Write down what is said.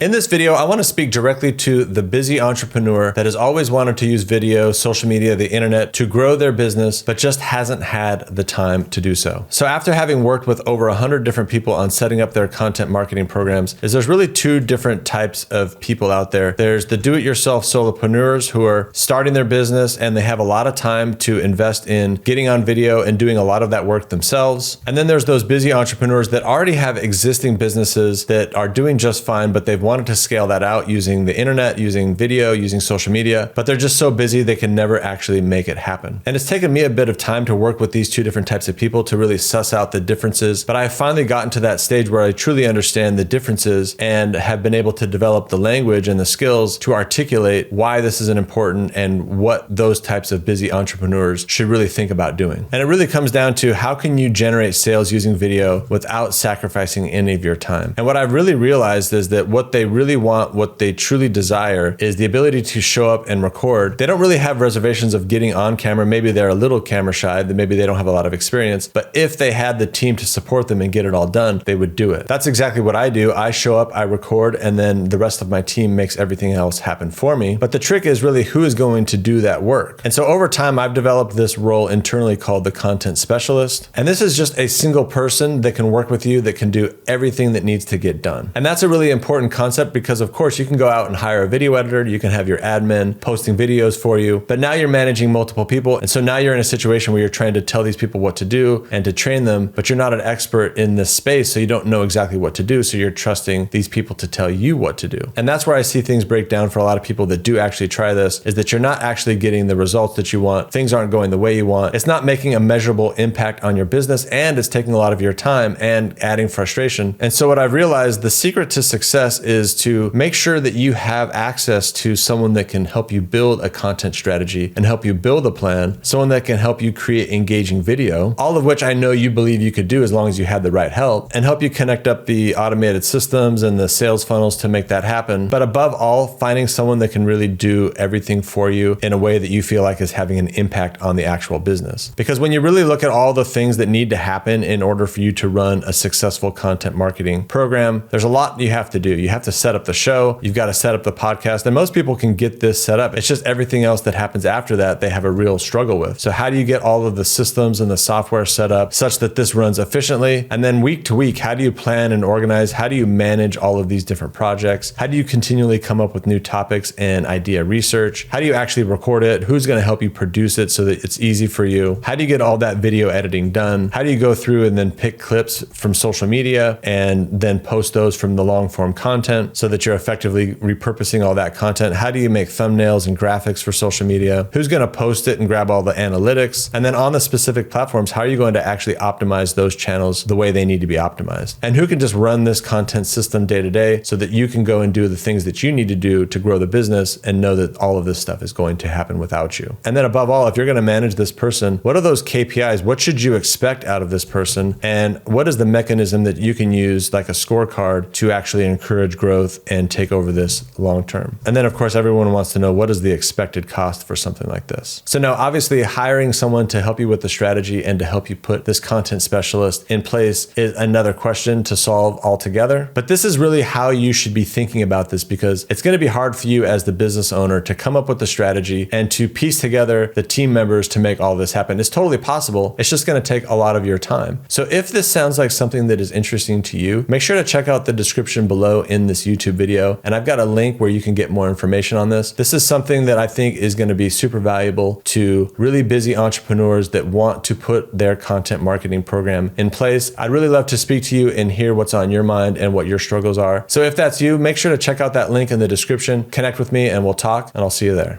In this video, I want to speak directly to the busy entrepreneur that has always wanted to use video, social media, the internet to grow their business, but just hasn't had the time to do so. So after having worked with over 100 different people on setting up their content marketing programs, there's really two different types of people out there. There's the do-it-yourself solopreneurs who are starting their business and they have a lot of time to invest in getting on video and doing a lot of that work themselves. And then there's those busy entrepreneurs that already have existing businesses that are doing just fine, but they've wanted to scale that out using the internet, using video, using social media, but they're just so busy they can never actually make it happen. And it's taken me a bit of time to work with these two different types of people to really suss out the differences, but I have finally gotten to that stage where I truly understand the differences and have been able to develop the language and the skills to articulate why this is an important and what those types of busy entrepreneurs should really think about doing. And it really comes down to how can you generate sales using video without sacrificing any of your time. And what I've really realized is that what they really want, what they truly desire is the ability to show up and record. They don't really have reservations of getting on camera. Maybe they're a little camera shy, that maybe they don't have a lot of experience, but if they had the team to support them and get it all done, they would do it. That's exactly what I do. I show up, I record, and then the rest of my team makes everything else happen for me. But the trick is really who is going to do that work. And so over time, I've developed this role internally called the content specialist. And this is just a single person that can work with you that can do everything that needs to get done. And that's a really important concept because of course you can go out and hire a video editor, you can have your admin posting videos for you, but now you're managing multiple people. And so now you're in a situation where you're trying to tell these people what to do and to train them, but you're not an expert in this space. So you don't know exactly what to do. So you're trusting these people to tell you what to do. And that's where I see things break down for a lot of people that do actually try this, is that you're not actually getting the results that you want. Things aren't going the way you want. It's not making a measurable impact on your business, and it's taking a lot of your time and adding frustration. And so what I've realized, the secret to success is to make sure that you have access to someone that can help you build a content strategy and help you build a plan, someone that can help you create engaging video, all of which I know you believe you could do as long as you had the right help, and help you connect up the automated systems and the sales funnels to make that happen. But above all, finding someone that can really do everything for you in a way that you feel like is having an impact on the actual business. Because when you really look at all the things that need to happen in order for you to run a successful content marketing program, there's a lot you have to do. You have to set up the show, you've got to set up the podcast, and most people can get this set up. It's just everything else that happens after that they have a real struggle with. So how do you get all of the systems and the software set up such that this runs efficiently? And then week to week, how do you plan and organize? How do you manage all of these different projects? How do you continually come up with new topics and idea research? How do you actually record it? Who's going to help you produce it so that it's easy for you? How do you get all that video editing done? How do you go through and then pick clips from social media and then post those from the long form content so that you're effectively repurposing all that content? How do you make thumbnails and graphics for social media? Who's going to post it and grab all the analytics? And then on the specific platforms, how are you going to actually optimize those channels the way they need to be optimized? And who can just run this content system day to day so that you can go and do the things that you need to do to grow the business and know that all of this stuff is going to happen without you? And then above all, if you're going to manage this person, what are those KPIs? What should you expect out of this person? And what is the mechanism that you can use, like a scorecard, to actually encourage growth and take over this long term? And then of course, everyone wants to know, what is the expected cost for something like this? So now obviously hiring someone to help you with the strategy and to help you put this content specialist in place is another question to solve altogether. But this is really how you should be thinking about this, because it's going to be hard for you as the business owner to come up with the strategy and to piece together the team members to make all this happen. It's totally possible. It's just going to take a lot of your time. So if this sounds like something that is interesting to you, make sure to check out the description below in this YouTube video. And I've got a link where you can get more information on this. This is something that I think is going to be super valuable to really busy entrepreneurs that want to put their content marketing program in place. I'd really love to speak to you and hear what's on your mind and what your struggles are. So if that's you, make sure to check out that link in the description, connect with me, and we'll talk, and I'll see you there.